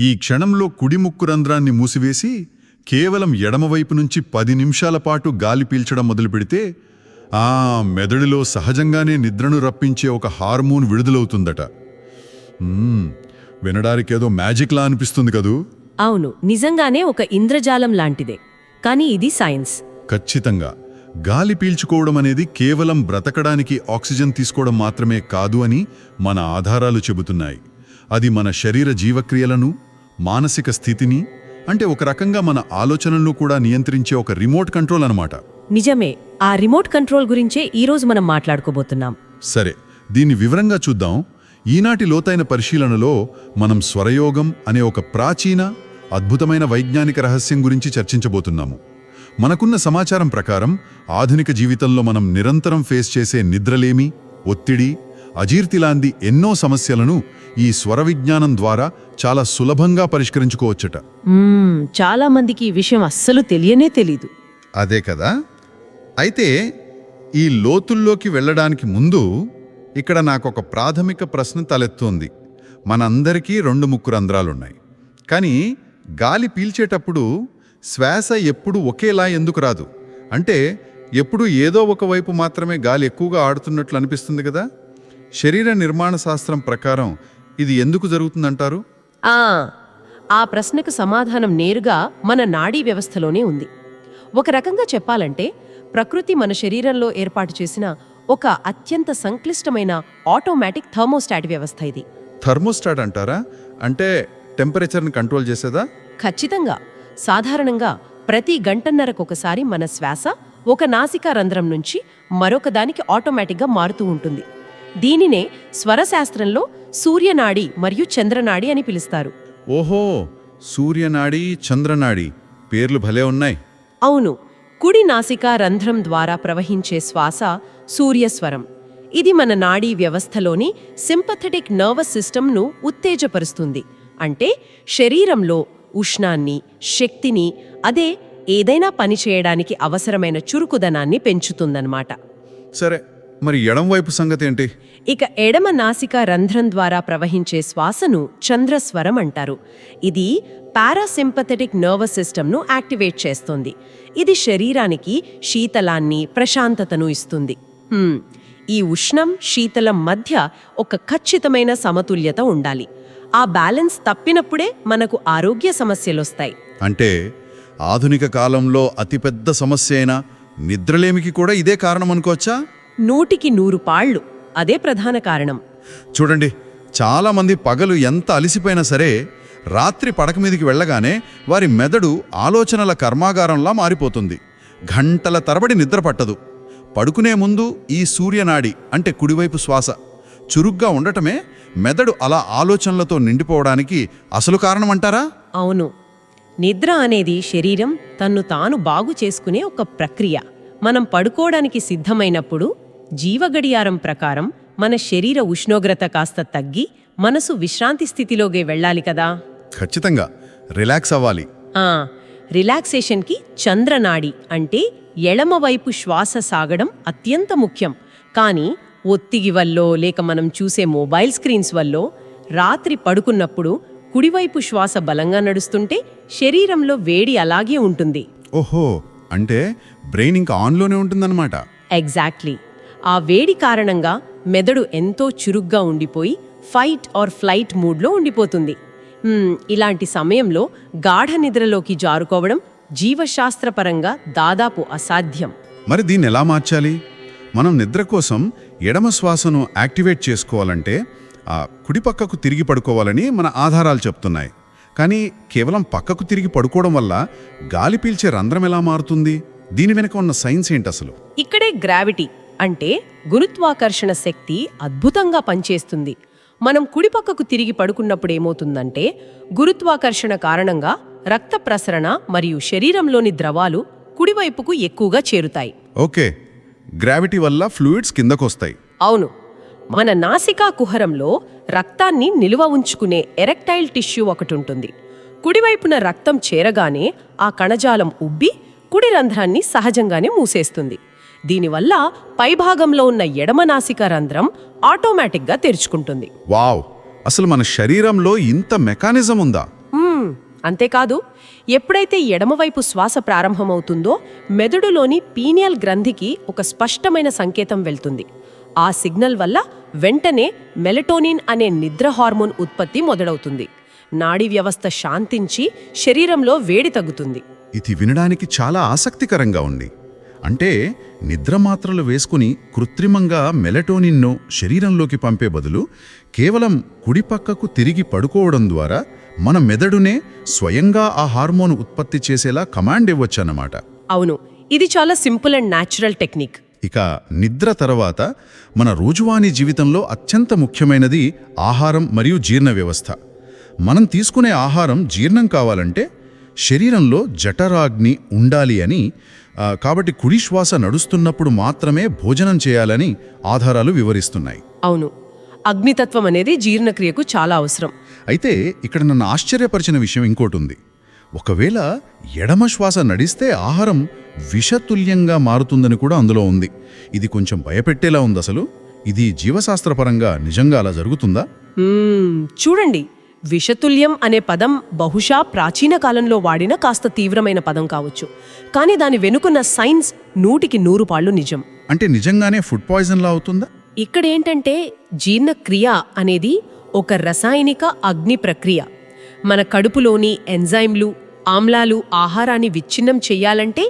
ఈ క్షణంలో కుడి ముక్కు రంధ్రాన్ని మూసివేసి కేవలం ఎడమవైపు నుంచి 10 నిమిషాల పాటు గాలి పీల్చడం మొదలుపెడితే మెదడులో సహజంగానే నిద్రను రప్పించే ఒక హార్మోన్ విడుదలవుతుందట. వినడానికేదో మ్యాజిక్లా అనిపిస్తుంది కదూ? అవును, నిజంగానే ఒక ఇంద్రజాలం లాంటిదే. కానీ ఇది సైన్స్. ఖచ్చితంగా. గాలి పీల్చుకోవడం అనేది కేవలం బ్రతకడానికి ఆక్సిజన్ తీసుకోవడం మాత్రమే కాదు అని మన ఆధారాలు చెబుతున్నాయి. అది మన శరీర జీవక్రియలను, మానసిక స్థితిని, అంటే ఒక రకంగా మన ఆలోచనలను కూడా నియంత్రించే ఒక రిమోట్ కంట్రోల్ అన్నమాట. నిజమే. ఆ రిమోట్ కంట్రోల్ గురించే ఈరోజు మనం మాట్లాడుకోబోతున్నాం. సరే, దీన్ని వివరంగా చూద్దాం. ఈనాటి లోతైన పరిశీలనలో మనం స్వరయోగం అనే ఒక ప్రాచీన, అద్భుతమైన వైజ్ఞానిక రహస్యం గురించి చర్చించబోతున్నాము. మనకున్న సమాచారం ప్రకారం ఆధునిక జీవితంలో మనం నిరంతరం ఫేస్ చేసే నిద్రలేమి, ఒత్తిడి, అజీర్తిలాంటి ఎన్నో సమస్యలను ఈ స్వర విజ్ఞానం ద్వారా చాలా సులభంగా పరిష్కరించుకోవచ్చట. చాలా మందికి ఈ విషయం అస్సలు తెలియనే తెలీదు. అదే కదా. అయితే ఈ లోతుల్లోకి వెళ్ళడానికి ముందు ఇక్కడ నాకొక ప్రాథమిక ప్రశ్న తలెత్తోంది. మనందరికీ 2 ముక్కు రంధ్రాలున్నాయి. కానీ గాలి పీల్చేటప్పుడు శ్వాస ఎప్పుడు ఒకేలా ఎందుకు రాదు? అంటే ఎప్పుడు ఏదో ఒకవైపు మాత్రమే గాలి ఎక్కువగా ఆడుతున్నట్లు అనిపిస్తుంది కదా. శరీర నిర్మాణ శాస్త్రం ప్రకారం ఇది ఎందుకు జరుగుతుందంటారు? ఆ ప్రశ్నకు సమాధానం నేరుగా మన నాడీ వ్యవస్థలోనే ఉంది. ఒక రకంగా చెప్పాలంటే ప్రకృతి మన శరీరంలో ఏర్పాటు చేసిన ఒక అత్యంత సంక్లిష్టమైన ఆటోమేటిక్ థర్మోస్టాట్ వ్యవస్థ ఇది. థర్మోస్టాట్ అంటారా? అంటే టెంపరేచర్ని కంట్రోల్ చేసేదా? ఖచ్చితంగా. సాధారణంగా ప్రతి గంటన్నరకొకసారి మన శ్వాస ఒక నాసికా రంధ్రం నుంచి మరొక దానికి ఆటోమేటిక్గా మారుతూ ఉంటుంది. దీనినే స్వరశాస్త్రంలో సూర్యనాడి మరియు చంద్రనాడి అని పిలుస్తారు. ఓహో, సూర్యనాడి, చంద్రనాడి పేర్లు భలే ఉన్నాయి. అవును. కుడి నాసికా రంధ్రం ద్వారా ప్రవహించే శ్వాస సూర్యస్వరం. ఇది మన నాడీ వ్యవస్థలోని సింపథెటిక్ నర్వస్ సిస్టమ్ను ఉత్తేజపరుస్తుంది. అంటే శరీరంలో ఉష్ణాన్ని, శక్తిని, అదే ఏదైనా పని చేయడానికి అవసరమైన చురుకుదనాన్ని పెంచుతుందన్నమాట. సరే, మరి ఎడంవైపు సంగతి ఏంటి? ఇక ఎడమ నాసికా రంధ్రం ద్వారా ప్రవహించే శ్వాసను చంద్రస్వరం అంటారు. ఇది పారాసింపథెటిక్ నర్వస్ సిస్టమ్ను యాక్టివేట్ చేస్తుంది. ఇది శరీరానికి శీతలాన్ని, ప్రశాంతతను ఇస్తుంది. ఈ ఉష్ణం, శీతలం మధ్య ఒక ఖచ్చితమైన సమతుల్యత ఉండాలి. ఆ బ్యాలెన్స్ తప్పినప్పుడే మనకు ఆరోగ్య సమస్యలొస్తాయి. అంటే ఆధునిక కాలంలో అతిపెద్ద సమస్య అయిన నిద్రలేమికి కూడా ఇదే కారణం అనుకోవచ్చా? 100% పాళ్ళు అదే ప్రధాన కారణం. చూడండి, చాలామంది పగలు ఎంత అలిసిపోయినా సరే రాత్రి పడక మీదికి వెళ్ళగానే వారి మెదడు ఆలోచనల కర్మాగారంలా మారిపోతుంది. గంటల తరబడి నిద్ర పట్టదు. పడుకునే ముందు ఈ సూర్యనాడి అంటే కుడివైపు శ్వాస చురుగ్గా ఉండటమే మెదడు అలా ఆలోచనలతో నిండిపోవడానికి అసలు కారణమంటారా? అవును. నిద్ర అనేది శరీరం తన్ను తాను బాగు చేసుకునే ఒక ప్రక్రియ. మనం పడుకోవడానికి సిద్ధమైనప్పుడు జీవగడియారం ప్రకారం మన శరీర ఉష్ణోగ్రత కాస్త తగ్గి మనసు విశ్రాంతి స్థితిలోకి వెళ్ళాలి కదా. ఖచ్చితంగా రిలాక్స్ అవ్వాలి. రిలాక్సేషన్కి చంద్రనాడి అంటే ఎడమవైపు శ్వాస సాగడం అత్యంత ముఖ్యం. కానీ ఒత్తిడి వల్లో లేక మనం చూసే మొబైల్ స్క్రీన్స్ వల్లో రాత్రి పడుకున్నప్పుడు కుడివైపు శ్వాస బలంగా నడుస్తుంటే శరీరంలో వేడి అలాగే ఉంటుంది. ఓహో, అంటే బ్రెయిన్ ఇంకా ఆన్లోనే ఉంటుందన్నమాట. ఎగ్జాక్ట్లీ. ఆ వేడి కారణంగా మెదడు ఎంతో చురుగ్గా ఉండిపోయి ఫైట్ ఆర్ ఫ్లైట్ మూడ్లో ఉండిపోతుంది. ఇలాంటి సమయంలో గాఢ నిద్రలోకి జారుకోవడం జీవశాస్త్రపరంగా దాదాపు అసాధ్యం. మరి దీన్ని ఎలా మార్చాలి? మనం నిద్ర కోసం ఎడమ శ్వాసను యాక్టివేట్ చేసుకోవాలంటే కుడి పక్కకు తిరిగి పడుకోవాలని మన ఆధారాలు చెప్తున్నాయి. కానీ కేవలం పక్కకు తిరిగి పడుకోవడం వల్ల గాలి పీల్చే రంధ్రం ఎలా మారుతుంది? దీని వెనుక ఉన్న సైన్స్ ఏంటి అసలు? ఇక్కడే గ్రావిటీ అంటే గురుత్వాకర్షణ శక్తి అద్భుతంగా పనిచేస్తుంది. మనం కుడిపక్కకు తిరిగి పడుకున్నప్పుడు ఏమవుతుందంటే గురుత్వాకర్షణ కారణంగా రక్త ప్రసరణ మరియు శరీరంలోని ద్రవాలు కుడివైపుకు ఎక్కువగా చేరుతాయి. ఓకే, గ్రావిటీ వల్ల ఫ్లూయిడ్స్ కిందకొస్తాయి. అవును. మన నాసికా కుహరంలో రక్తాన్ని నిలువ ఉంచుకునే ఎరెక్టైల్ టిష్యూ ఒకటి ఉంటుంది. కుడివైపున రక్తం చేరగానే ఆ కణజాలం ఉబ్బి కుడి రంధ్రాన్ని సహజంగానే మూసేస్తుంది. దీనివల్ల పైభాగంలో ఉన్న ఎడమ నాసికా రంధ్రం ఆటోమేటిక్గా తెరుచుకుంటుంది. వావ్, అసలు మన శరీరంలో ఇంత మెకానిజం ఉందా? అంతేకాదు ఎప్పుడైతే ఎడమవైపు శ్వాస ప్రారంభమవుతుందో మెదడులోని పీనియల్ గ్రంథికి ఒక స్పష్టమైన సంకేతం వెళ్తుంది. ఆ సిగ్నల్ వల్ల వెంటనే మెలటోనిన్ అనే నిద్ర హార్మోన్ ఉత్పత్తి మొదలవుతుంది. నాడీ వ్యవస్థ శాంతించి శరీరంలో వేడి తగ్గుతుంది. ఇది వినడానికి చాలా ఆసక్తికరంగా ఉంది. అంటే నిద్ర మాత్రలు వేసుకుని కృత్రిమంగా మెలటోనిన్ను శరీరంలోకి పంపే బదులు కేవలం కుడిపక్కకు తిరిగి పడుకోవడం ద్వారా మన మెదడునే స్వయంగా ఆ హార్మోన్ ఉత్పత్తి చేసేలా కమాండ్ ఇవ్వచ్చన్నమాట. అవును, ఇది చాలా సింపుల్ అండ్ న్యాచురల్ టెక్నిక్. ఇక నిద్ర తర్వాత మన రోజువారీ జీవితంలో అత్యంత ముఖ్యమైనది ఆహారం మరియు జీర్ణ వ్యవస్థ. మనం తీసుకునే ఆహారం జీర్ణం కావాలంటే శరీరంలో జఠరాగ్ని ఉండాలి అని, కాబట్టి కుడి శ్వాస నడుస్తున్నప్పుడు మాత్రమే భోజనం చేయాలని ఆధారాలు వివరిస్తున్నాయి. అవును, అగ్నితత్వం అనేది జీర్ణక్రియకు చాలా అవసరం. అయితే ఇక్కడ నన్ను ఆశ్చర్యపరిచిన విషయం ఇంకోటి ఉంది. ఒకవేళ ఎడమ శ్వాస నడిస్తే ఆహారం విషతుల్యంగా మారుతుందని కూడా అందులో ఉంది. ఇది కొంచెం భయపెట్టేలా ఉంది. అసలు ఇది జీవశాస్త్రపరంగా నిజంగా అలా జరుగుతుందా? చూడండి, విషతుల్యం అనే పదం బహుశా ప్రాచీన కాలంలో వాడిన కాస్త తీవ్రమైన పదం కావచ్చు. కానీ దాని వెనుకున్న సైన్స్ 100% పాళ్ళు నిజం. అంటే నిజంగానే ఫుడ్ పాయిజన్లా అవుతుందా? ఇక్కడేంటంటే జీర్ణక్రియ అనేది ఒక రసాయనిక అగ్ని ప్రక్రియ. మన కడుపులోని ఎంజైమ్లు, ఆమ్లాలు ఆహారాన్ని విచ్ఛిన్నం చెయ్యాలంటే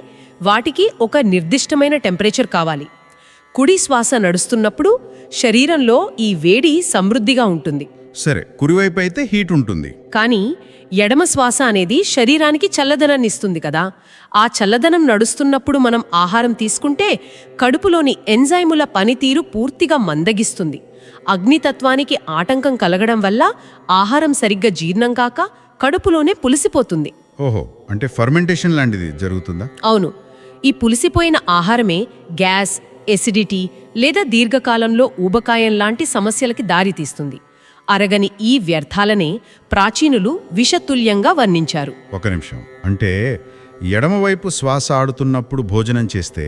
వాటికి ఒక నిర్దిష్టమైన టెంపరేచర్ కావాలి. కుడి శ్వాస నడుస్తున్నప్పుడు శరీరంలో ఈ వేడి సమృద్ధిగా ఉంటుంది. సరే, కుడివైపు అయితే హీట్ ఉంటుంది. కానీ ఎడమ శ్వాస అనేది శరీరానికి చల్లదనాన్ని ఇస్తుంది కదా. ఆ చల్లదనం నడుస్తున్నప్పుడు మనం ఆహారం తీసుకుంటే కడుపులోని ఎంజైముల పనితీరు పూర్తిగా మందగిస్తుంది. అగ్నితత్వానికి ఆటంకం కలగడం వల్ల ఆహారం సరిగ్గా జీర్ణం కాక కడుపులోనే పులిసిపోతుంది. ఓహో, అంటే ఫర్మెంటేషన్ లాంటిది జరుగుతుందా? అవును, ఈ పులిసిపోయిన ఆహారమే గ్యాస్, ఎసిడిటీ లేదా దీర్ఘకాలంలో ఊబకాయం లాంటి సమస్యలకి దారితీస్తుంది. అరగని ఈ వ్యర్థాలనే ప్రాచీనులు విషతుల్యంగా వర్ణించారు. ఒక నిమిషం, అంటే ఎడమవైపు శ్వాస ఆడుతున్నప్పుడు భోజనం చేస్తే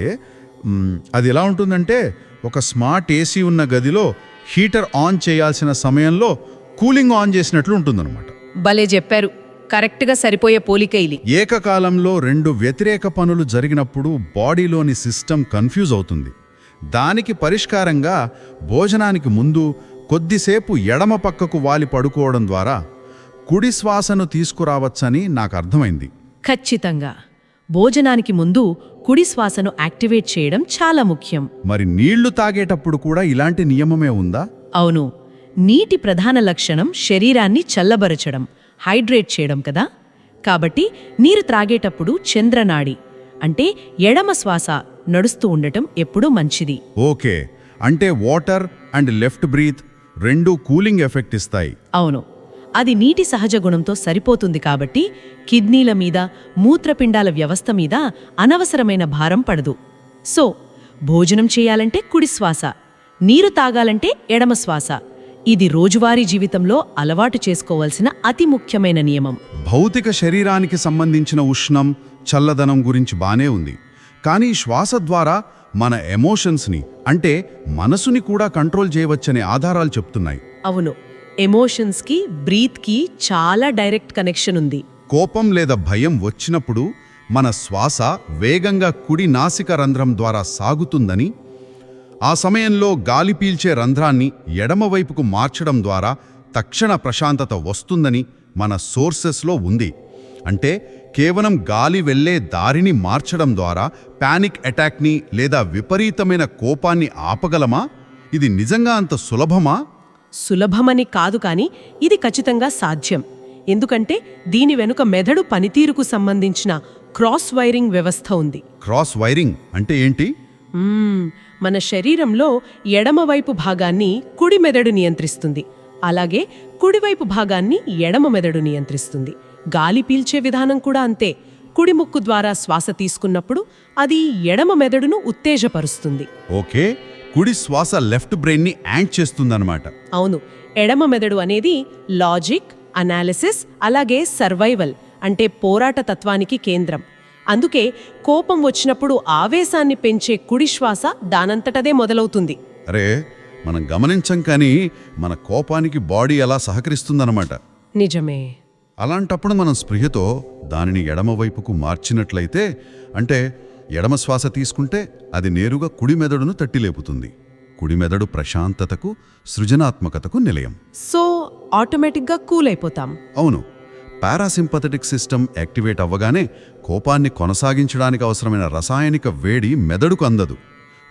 అది ఎలా ఉంటుందంటే ఒక స్మార్ట్ ఏసీ ఉన్న గదిలో హీటర్ ఆన్ చేయాల్సిన సమయంలో కూలింగ్ ఆన్ చేసినట్లు ఉంటుందన్నమాట. భలే చెప్పారు, కరెక్ట్గా సరిపోయే పోలిక ఇది. ఏకకాలంలో 2 వ్యతిరేక పనులు జరిగినప్పుడు బాడీలోని సిస్టమ్ కన్ఫ్యూజ్ అవుతుంది. దానికి పరిష్కారంగా భోజనానికి ముందు కొద్దిసేపు ఎడమ పక్కకు వాలి పడుకోవడం ద్వారా కుడి శ్వాసను తీసుకురావచ్చని నాకు అర్థమైంది. ఖచ్చితంగా భోజనానికి ముందు కుడి శ్వాసను యాక్టివేట్ చేయడం చాలా ముఖ్యం. మరి నీళ్లు తాగేటప్పుడు కూడా ఇలాంటి నియమమే ఉందా? అవును, నీటి ప్రధాన లక్షణం శరీరాన్ని చల్లబరచడం, హైడ్రేట్ చేయడం కదా. కాబట్టి నీరు త్రాగేటప్పుడు చంద్రనాడి అంటే ఎడమ శ్వాస నడుస్తూ ఉండటం ఎప్పుడూ మంచిది. ఓకే, అంటే వాటర్ అండ్ లెఫ్ట్ బ్రీత్ రెండూ కూలింగ్ ఎఫెక్ట్ ఇస్తాయి. అవును, అది నీటి సహజ గుణంతో సరిపోతుంది. కాబట్టి కిడ్నీల మీద, మూత్రపిండాల వ్యవస్థ మీద అనవసరమైన భారం పడదు. సో భోజనం చేయాలంటే కుడి శ్వాస, నీరు తాగాలంటే ఎడమ శ్వాస. ఇది రోజువారీ జీవితంలో అలవాటు చేసుకోవాల్సిన అతి ముఖ్యమైన నియమం. భౌతిక శరీరానికి సంబంధించిన ఉష్ణం, చల్లదనం గురించి బానే ఉంది. కానీ శ్వాస ద్వారా మన ఎమోషన్స్ని అంటే మనసుని కూడా కంట్రోల్ చేయవచ్చనే ఆధారాలు చెప్తున్నాయి. అవును, ఎమోషన్స్కి బ్రీత్కి చాలా డైరెక్ట్ కనెక్షన్ ఉంది. కోపం లేదా భయం వచ్చినప్పుడు మన శ్వాస వేగంగా కుడి నాసిక రంధ్రం ద్వారా సాగుతుందని, ఆ సమయంలో గాలి పీల్చే రంధ్రాన్ని ఎడమవైపుకు మార్చడం ద్వారా తక్షణ ప్రశాంతత వస్తుందని మన సోర్సెస్లో ఉంది. అంటే కేవలం గాలి వెళ్లే దారిని మార్చడం ద్వారా పానిక్ అటాక్ని లేదా విపరీతమైన కోపాన్ని ఆపగలమా? ఇది నిజంగా అంత సులభమా? సులభమని కాదు, కానీ ఇది ఖచ్చితంగా సాధ్యం. ఎందుకంటే దీని వెనుక మెదడు పనితీరుకు సంబంధించిన క్రాస్ వైరింగ్ వ్యవస్థ ఉంది. క్రాస్ వైరింగ్ అంటే ఏంటి? మన శరీరంలో ఎడమవైపు భాగాన్ని కుడి మెదడు నియంత్రిస్తుంది. అలాగే కుడివైపు భాగాన్ని ఎడమ మెదడు నియంత్రిస్తుంది. గాలి పీల్చే విధానం కూడా అంతే. కుడి ముక్కు ద్వారా శ్వాస తీసుకున్నప్పుడు అది ఎడమ మెదడును ఉత్తేజపరుస్తుంది. ఓకే, కుడి శ్వాస లెఫ్ట్ బ్రెయిన్ని యాంక్ చేస్తుందన్నమాట. అవును, ఎడమ మెదడు అనేది లాజిక్, అనాలిసిస్ అలాగే సర్వైవల్ అంటే పోరాట తత్వానికి కేంద్రం. అందుకే కోపం వచ్చినప్పుడు ఆవేశాన్ని పెంచే కుడి శ్వాస దానంతటదే మొదలవుతుంది. అరే, మనం గమనించం కానీ మన కోపానికి బాడీ ఎలా సహకరిస్తుందన్నమాట. నిజమే. అలాంటప్పుడు మనం స్పృహతో దానిని ఎడమవైపుకు మార్చినట్లయితే, అంటే ఎడమ శ్వాస తీసుకుంటే అది నేరుగా కుడి మెదడును తట్టిలేపుతుంది. కుడి మెదడు ప్రశాంతతకు, సృజనాత్మకతకు నిలయం. సో ఆటోమేటిక్గా కూల్ అయిపోతాం. అవును, పారాసింపథెటిక్ సిస్టమ్ యాక్టివేట్ అవ్వగానే కోపాన్ని కొనసాగించడానికి అవసరమైన రసాయనిక వేడి మెదడుకు అందదు.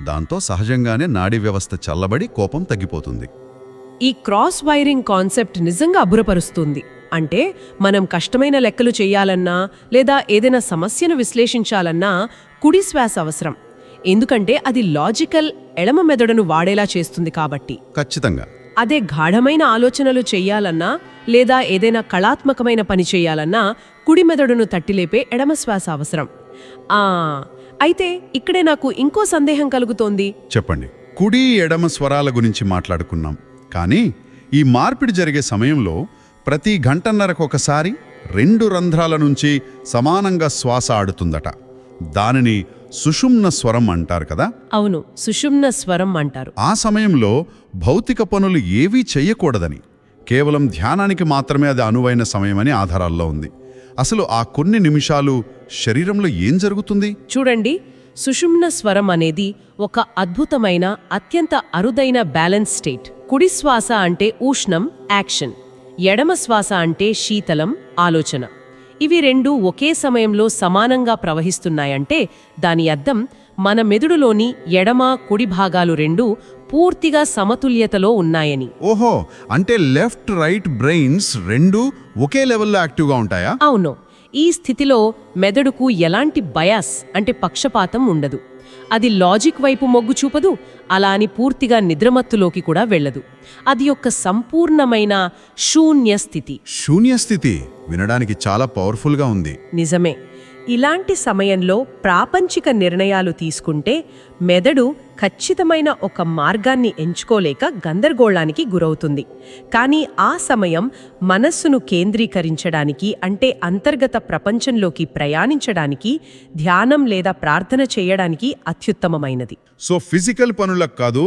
దాంతో సహజంగానే నాడీ వ్యవస్థ చల్లబడి కోపం తగ్గిపోతుంది. ఈ క్రాస్ వైరింగ్ కాన్సెప్ట్ నిజంగా అబ్బురపరుస్తుంది. అంటే మనం కష్టమైన లెక్కలు చేయాలన్నా లేదా ఏదైనా సమస్యను విశ్లేషించాలన్నా కుడి శ్వాస అవసరం. ఎందుకంటే అది లాజికల్ ఎడమ మెదడును వాడేలా చేస్తుంది కాబట్టి. ఖచ్చితంగా. అదే గాఢమైన ఆలోచనలు చెయ్యాలన్నా లేదా ఏదైనా కళాత్మకమైన పని చేయాలన్నా కుడి మెదడును తట్టిలేపే ఎడమ శ్వాస అవసరం. అయితే ఇక్కడే నాకు ఇంకో సందేహం కలుగుతోంది. చెప్పండి. కుడి ఎడమ స్వరాల గురించి మాట్లాడుకున్నాం, కానీ ఈ మార్పిడి జరిగే సమయంలో ప్రతి గంటన్నరకొకసారి 2 రంధ్రాల నుంచి సమానంగా శ్వాస ఆడుతుందట. దానిని సుషుమ్న స్వరం అంటారు కదా. అవును, సుషుమ్న స్వరం అంటారు. ఆ సమయంలో భౌతిక పనులు ఏవీ చెయ్యకూడదని, కేవలం ధ్యానానికి మాత్రమే అది అనువైన సమయమని ఆధారాల్లో ఉంది. అసలు ఆ కొన్ని నిమిషాలు శరీరంలో ఏం జరుగుతుంది? చూడండి, సుషుమ్న స్వరం అనేది ఒక అద్భుతమైన, అత్యంత అరుదైన బ్యాలెన్స్ స్టేట్. కుడి శ్వాస అంటే ఉష్ణం, యాక్షన్. ఎడమ శ్వాస అంటే శీతలం, ఆలోచన. ఇవి రెండూ ఒకే సమయంలో సమానంగా ప్రవహిస్తున్నాయంటే దాని అర్థం మన మెదడులోని ఎడమ, కుడి భాగాలు రెండూ పూర్తిగా సమతుల్యతలో ఉన్నాయని. ఓహో, అంటే లెఫ్ట్ రైట్ బ్రెయిన్స్ రెండూ ఒకే లెవెల్లో యాక్టివ్గా ఉంటాయా? అవును. ఈ స్థితిలో మెదడుకు ఎలాంటి బయాస్ అంటే పక్షపాతం ఉండదు. అది లాజిక్ వైపు మొగ్గు చూపదు, అలా అని పూర్తిగా నిద్రమత్తులోకి కూడా వెళ్ళదు. అది ఒక సంపూర్ణమైన శూన్య స్థితి. శూన్యస్థితి వినడానికి చాలా పవర్ఫుల్గా ఉంది. నిజమే. ఇలాంటి సమయంలో ప్రాపంచిక నిర్ణయాలు తీసుకుంటే మెదడు ఖచ్చితమైన ఒక మార్గాన్ని ఎంచుకోలేక గందరగోళానికి గురవుతుంది. కానీ ఆ సమయం మనస్సును కేంద్రీకరించడానికి, అంటే అంతర్గత ప్రపంచంలోకి ప్రయాణించడానికి, ధ్యానం లేదా ప్రార్థన చేయడానికి అత్యుత్తమమైనది. సో ఫిజికల్ పనులకు కాదు,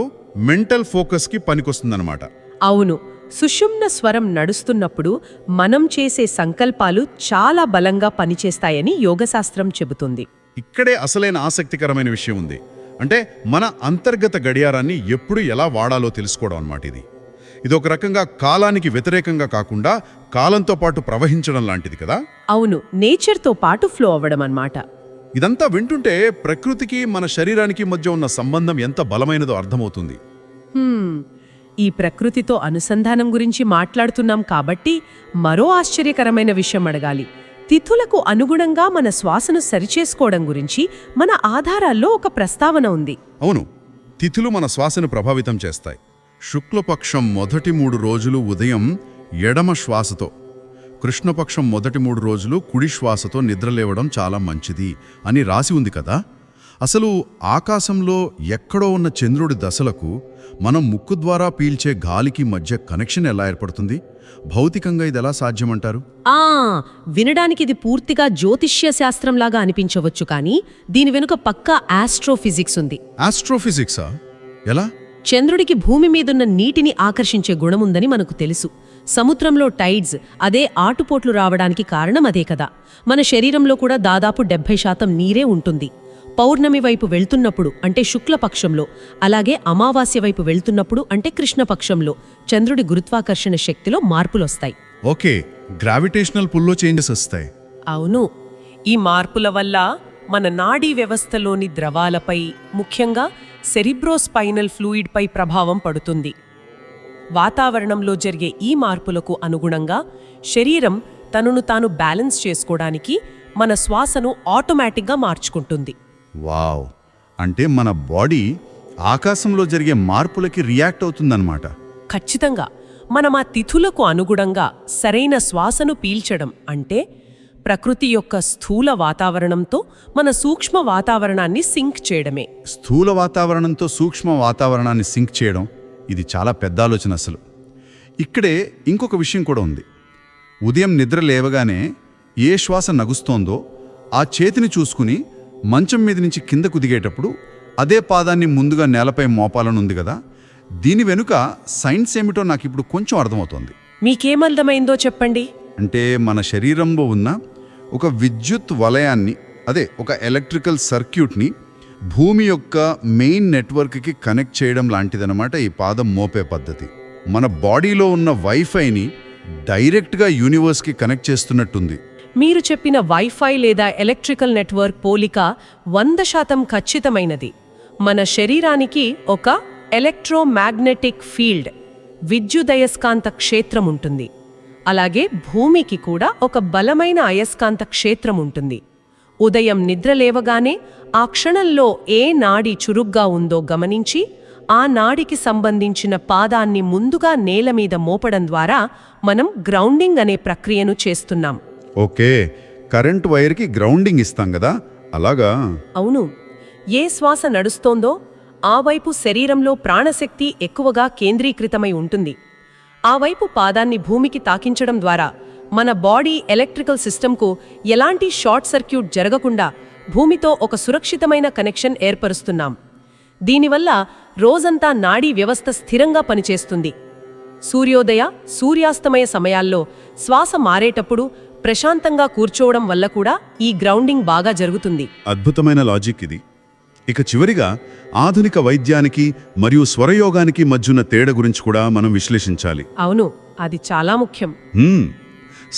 మెంటల్ ఫోకస్కి పనికొస్తుందన్నమాట. అవును. సుషుమ్న స్వరం నడుస్తున్నప్పుడు మనం చేసే సంకల్పాలు చాలా బలంగా పనిచేస్తాయని యోగశాస్త్రం చెబుతుంది. ఇక్కడే అసలైన ఆసక్తికరమైన విషయం ఉంది. అంటే మన అంతర్గత గడియారాన్ని ఎప్పుడు ఎలా వాడాలో తెలుసుకోవడం అన్నమాట. ఇది ఒక రకంగా కాలానికి వ్యతిరేకంగా కాకుండా కాలంతో పాటు ప్రవహించడం లాంటిది కదా. అవును, నేచర్తో పాటు ఫ్లో అవ్వడం అన్నమాట. ఇదంతా వింటుంటే ప్రకృతికి మన శరీరానికి మధ్య ఉన్న సంబంధం ఎంత బలమైనదో అర్థమవుతుంది. ఈ ప్రకృతితో అనుసంధానం గురించి మాట్లాడుతున్నాం కాబట్టి మరో ఆశ్చర్యకరమైన విషయం అడగాలి. తిథులకు అనుగుణంగా మన శ్వాసను సరిచేసుకోవడం గురించి మన ఆధారాల్లో ఒక ప్రస్తావన ఉంది. అవును, తిథులు మన శ్వాసను ప్రభావితం చేస్తాయి. శుక్లపక్షం మొదటి 3 రోజులు ఉదయం ఎడమ శ్వాసతో, కృష్ణపక్షం మొదటి 3 రోజులు కుడి శ్వాసతో నిద్రలేవడం చాలా మంచిది అని రాసి ఉంది కదా. అసలు ఆకాశంలో ఎక్కడో ఉన్న చంద్రుడి దశలకు మనం ముక్కు ద్వారా పీల్చే గాలికి మధ్య కనెక్షన్ ఎలా ఏర్పడుతుంది? భౌతికంగా ఇది ఎలా సాధ్యమంటారు? వినడానికి ఇది పూర్తిగా జ్యోతిష్య శాస్త్రంలాగా అనిపించవచ్చు, కానీ దీని వెనుక పక్కా ఆస్ట్రోఫిజిక్స్ ఉంది. ఆస్ట్రోఫిజిక్సా? ఎలా? చంద్రుడికి భూమి మీదున్న నీటిని ఆకర్షించే గుణముందని మనకు తెలుసు. సముద్రంలో టైడ్స్, అదే ఆటుపోట్లు రావడానికి కారణం అదే కదా. మన శరీరంలో కూడా దాదాపు 70% నీరే ఉంటుంది. పౌర్ణమి వైపు వెళ్తున్నప్పుడు అంటే శుక్లపక్షంలో, అలాగే అమావాస్య వైపు వెళ్తున్నప్పుడు అంటే కృష్ణపక్షంలో చంద్రుడి గురుత్వాకర్షణ శక్తిలో మార్పులొస్తాయి. ఓకే, గ్రావిటేషనల్ పుల్లో చేంజెస్ వస్తాయి. అవును. ఈ మార్పుల వల్ల మన నాడీ వ్యవస్థలోని ద్రవాలపై, ముఖ్యంగా సెరిబ్రోస్పైనల్ ఫ్లూయిడ్ పై ప్రభావం పడుతుంది. వాతావరణంలో జరిగే ఈ మార్పులకు అనుగుణంగా శరీరం తనను తాను బ్యాలెన్స్ చేసుకోవడానికి మన శ్వాసను ఆటోమేటిక్గా మార్చుకుంటుంది. వావ్, అంటే మన బాడీ ఆకాశంలో జరిగే మార్పులకి రియాక్ట్ అవుతుందన్నమాట. ఖచ్చితంగా. మనం ఆ తిథులకు అనుగుణంగా సరైన శ్వాసను పీల్చడం అంటే ప్రకృతి యొక్క స్థూల వాతావరణంతో మన సూక్ష్మ వాతావరణాన్ని సింక్ చేయడమే. స్థూల వాతావరణంతో సూక్ష్మ వాతావరణాన్ని సింక్ చేయడం, ఇది చాలా పెద్ద ఆలోచన. అసలు ఇక్కడే ఇంకొక విషయం కూడా ఉంది. ఉదయం నిద్ర లేవగానే ఏ శ్వాస నగుస్తోందో ఆ చేతిని చూసుకుని మంచం మీద నుంచి కిందకు దిగేటప్పుడు అదే పాదాన్ని ముందుగా నేలపై మోపాలనుంది కదా. దీని వెనుక సైన్స్ ఏమిటో నాకు ఇప్పుడు కొంచెం అర్థమవుతోంది. మీకేమర్థమైందో చెప్పండి. అంటే మన శరీరంలో ఉన్న ఒక విద్యుత్ వలయాన్ని, ఒక ఎలక్ట్రికల్ సర్క్యూట్ని భూమి యొక్క మెయిన్ నెట్వర్క్కి కనెక్ట్ చేయడం లాంటిదన్నమాట ఈ పాదం మోపే పద్ధతి. మన బాడీలో ఉన్న వైఫైని డైరెక్ట్గా యూనివర్స్కి కనెక్ట్ చేస్తున్నట్టుంది. మీరు చెప్పిన వైఫై లేదా ఎలక్ట్రికల్ నెట్వర్క్ పోలిక 100% ఖచ్చితమైనది. మన శరీరానికి ఒక ఎలక్ట్రోమాగ్నెటిక్ ఫీల్డ్, విద్యుదయస్కాంత క్షేత్రం ఉంటుంది. అలాగే భూమికి కూడా ఒక బలమైన అయస్కాంత క్షేత్రం ఉంటుంది. ఉదయం నిద్ర లేవగానే ఆ క్షణంలో ఏ నాడి చురుగ్గా ఉందో గమనించి ఆ నాడికి సంబంధించిన పాదాన్ని ముందుగా నేల మీద మోపడం ద్వారా మనం గ్రౌండింగ్ అనే ప్రక్రియను చేస్తున్నాం. ఓకే, కరెంట్ వైర్కి గ్రౌండింగ్ ఇస్తాం కదా, అలాగా? అవును. ఏ శ్వాస నడుస్తోందో ఆ వైపు శరీరంలో ప్రాణశక్తి ఎక్కువగా కేంద్రీకృతమై ఉంటుంది. ఆ వైపు పాదాన్ని భూమికి తాకించడం ద్వారా మన బాడీ ఎలక్ట్రికల్ సిస్టమ్కు ఎలాంటి షార్ట్ సర్క్యూట్ జరగకుండా భూమితో ఒక సురక్షితమైన కనెక్షన్ ఏర్పరుస్తున్నాం. దీనివల్ల రోజంతా నాడీ వ్యవస్థ స్థిరంగా పనిచేస్తుంది. సూర్యోదయ, సూర్యాస్తమయ సమయాల్లో శ్వాస మారేటప్పుడు ప్రశాంతంగా కూర్చోవడం వల్ల కూడా ఈ గ్రౌండింగ్ బాగా జరుగుతుంది. అద్భుతమైన లాజిక్ ఇది. ఇక చివరిగా ఆధునిక వైద్యానికి మరియు స్వరయోగానికి మధ్యున్న తేడా గురించి కూడా మనం విశ్లేషించాలి. అవును, అది చాలా ముఖ్యం.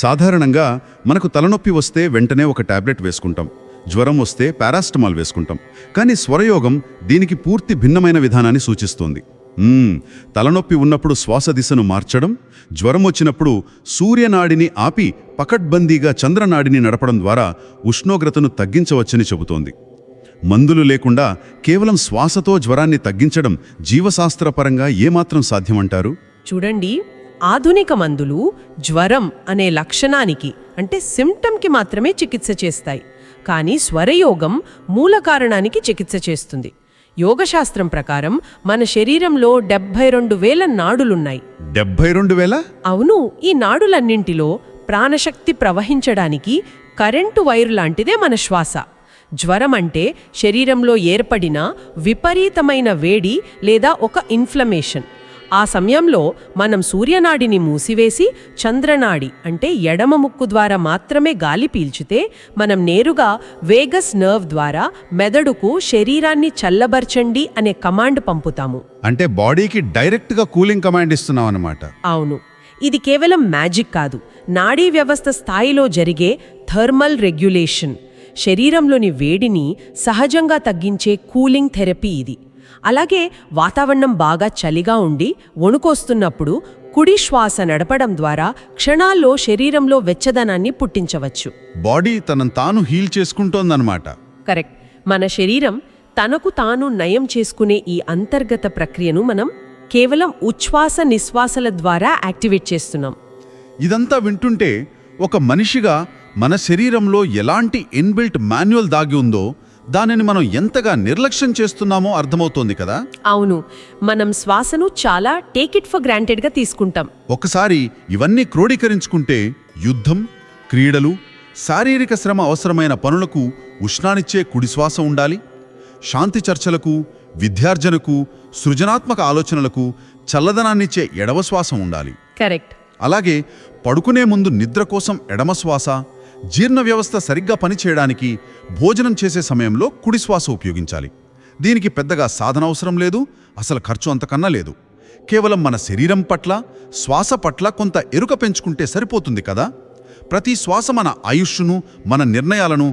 సాధారణంగా మనకు తలనొప్పి వస్తే వెంటనే ఒక టాబ్లెట్ వేసుకుంటాం, జ్వరం వస్తే పారాస్టమాల్ వేసుకుంటాం. కానీ స్వరయోగం దీనికి పూర్తి భిన్నమైన విధానాన్ని సూచిస్తోంది. తలనొప్పి ఉన్నప్పుడు శ్వాస దిశను మార్చడం, జ్వరం వచ్చినప్పుడు సూర్యనాడిని ఆపి పకడ్బందీగా చంద్రనాడిని నడపడం ద్వారా ఉష్ణోగ్రతను తగ్గించవచ్చని చెబుతోంది. మందులు లేకుండా కేవలం శ్వాసతో జ్వరాన్ని తగ్గించడం జీవశాస్త్రపరంగా ఏమాత్రం సాధ్యమంటారు? చూడండి, ఆధునిక మందులు జ్వరం అనే లక్షణానికి అంటే సిమ్టమ్కి మాత్రమే చికిత్స చేస్తాయి. కానీ స్వరయోగం మూల కారణానికి చికిత్స చేస్తుంది. యోగశాస్త్రం ప్రకారం మన శరీరంలో 72,000 నాడులున్నాయి. 72,000? అవును. ఈ నాడులన్నింటిలో ప్రాణశక్తి ప్రవహించడానికి కరెంటు వైరు లాంటిదే మన శ్వాస. జ్వరం అంటే శరీరంలో ఏర్పడిన విపరీతమైన వేడి లేదా ఒక ఇన్ఫ్లమేషన్. ఆ సమయంలో మనం సూర్యనాడిని మూసివేసి చంద్రనాడి అంటే ఎడమ ముక్కు ద్వారా మాత్రమే గాలి పీల్చితే మనం నేరుగా వేగస్ నర్వ్ ద్వారా మెదడుకు శరీరాన్ని చల్లబర్చండి అనే కమాండ్ పంపుతాము. అంటే బాడీకి డైరెక్ట్గా కూలింగ్ కమాండ్ ఇస్తున్నాం అన్నమాట. అవును. ఇది కేవలం మ్యాజిక్ కాదు, నాడీ వ్యవస్థ స్థాయిలో జరిగే థర్మల్ రెగ్యులేషన్. శరీరంలోని వేడిని సహజంగా తగ్గించే కూలింగ్ థెరపీ ఇది. అలాగే వాతావరణం బాగా చలిగా ఉండి వణుకొస్తున్నప్పుడు కుడి శ్వాస నడపడం ద్వారా క్షణాల్లో శరీరంలో వెచ్చదనాన్ని పుట్టించవచ్చు. బాడీ తనను తాను హీల్ చేసుకుంటోందన్నమాట. కరెక్ట్. మన శరీరం తనకు తాను నయం చేసుకునే ఈ అంతర్గత ప్రక్రియను మనం కేవలం ఉచ్ఛ్వాస నిశ్వాసల ద్వారా యాక్టివేట్ చేస్తున్నాం. ఇదంతా వింటుంటే ఒక మనిషిగా మన శరీరంలో ఎలాంటి ఇన్బిల్ట్ మాన్యువల్ దాగి ఉందో దానిని మనం ఎంతగా నిర్లక్ష్యం చేస్తున్నామో అర్థమవుతోంది కదా. అవును, మనం శ్వాసను చాలా టేక్ ఇట్ ఫర్ గ్రాంటెడ్గా తీసుకుంటాం. ఒకసారి ఇవన్నీ క్రోడీకరించుకుంటే యుద్ధం, క్రీడలు, శారీరక శ్రమ అవసరమైన పనులకు ఉష్ణాన్నిచ్చే కుడి శ్వాస ఉండాలి. శాంతి చర్చలకు, విద్యార్జనకు, సృజనాత్మక ఆలోచనలకు చల్లదనాన్నిచ్చే ఎడవ శ్వాస ఉండాలి. కరెక్ట్. అలాగే పడుకునే ముందు నిద్ర కోసం ఎడమ శ్వాస, జీర్ణ వ్యవస్థ సరిగ్గా పనిచేయడానికి భోజనం చేసే సమయంలో కుడి శ్వాస ఉపయోగించాలి. దీనికి పెద్దగా సాధన అవసరం లేదు, అసలు ఖర్చు అంతకన్నా లేదు. కేవలం మన శరీరం పట్ల, శ్వాస పట్ల కొంత ఎరుక పెంచుకుంటే సరిపోతుంది కదా. ప్రతి శ్వాస మన ఆయుష్ను, మన నిర్ణయాలను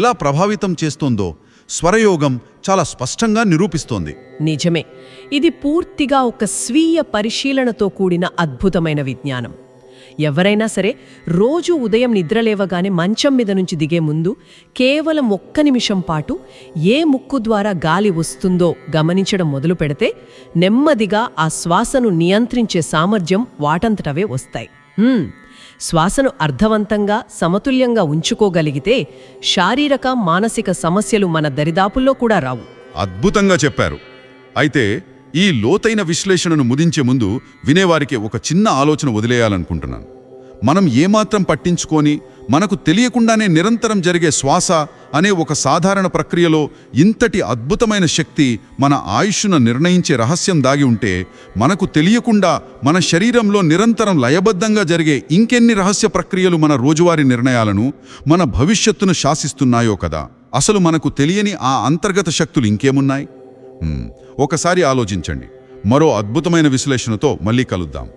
ఎలా ప్రభావితం చేస్తోందో స్వరయోగం చాలా స్పష్టంగా నిరూపిస్తోంది. నిజమే. ఇది పూర్తిగా ఒక స్వీయ పరిశీలనతో కూడిన అద్భుతమైన విజ్ఞానం. ఎవరైనా సరే రోజు ఉదయం నిద్రలేవగానే మంచం మీద నుంచి దిగే ముందు కేవలం 1 నిమిషం పాటు ఏ ముక్కు ద్వారా గాలి వస్తుందో గమనించడం మొదలు పెడితే నెమ్మదిగా ఆ శ్వాసను నియంత్రించే సామర్థ్యం వాటంతటవే వస్తాయి. శ్వాసను అర్థవంతంగా, సమతుల్యంగా ఉంచుకోగలిగితే శారీరక, మానసిక సమస్యలు మన దరిదాపుల్లో కూడా రావు. అద్భుతంగా చెప్పారు. అయితే ఈ లోతైన విశ్లేషణను ముదించే ముందు వినేవారికి ఒక చిన్న ఆలోచన వదిలేయాలనుకుంటున్నాను. మనం ఏమాత్రం పట్టించుకొని మనకు తెలియకుండానే నిరంతరం జరిగే శ్వాస అనే ఒక సాధారణ ప్రక్రియలో ఇంతటి అద్భుతమైన శక్తి, మన ఆయుష్ను నిర్ణయించే రహస్యం దాగి ఉంటే, మనకు తెలియకుండా మన శరీరంలో నిరంతరం లయబద్ధంగా జరిగే ఇంకెన్ని రహస్య ప్రక్రియలు మన రోజువారీ నిర్ణయాలను, మన భవిష్యత్తును శాసిస్తున్నాయో కదా. అసలు మనకు తెలియని ఆ అంతర్గత శక్తులు ఇంకేమున్నాయి? ఒకసారి ఆలోచించండి. మరో అద్భుతమైన విశ్లేషణతో మళ్ళీ కలుద్దాం.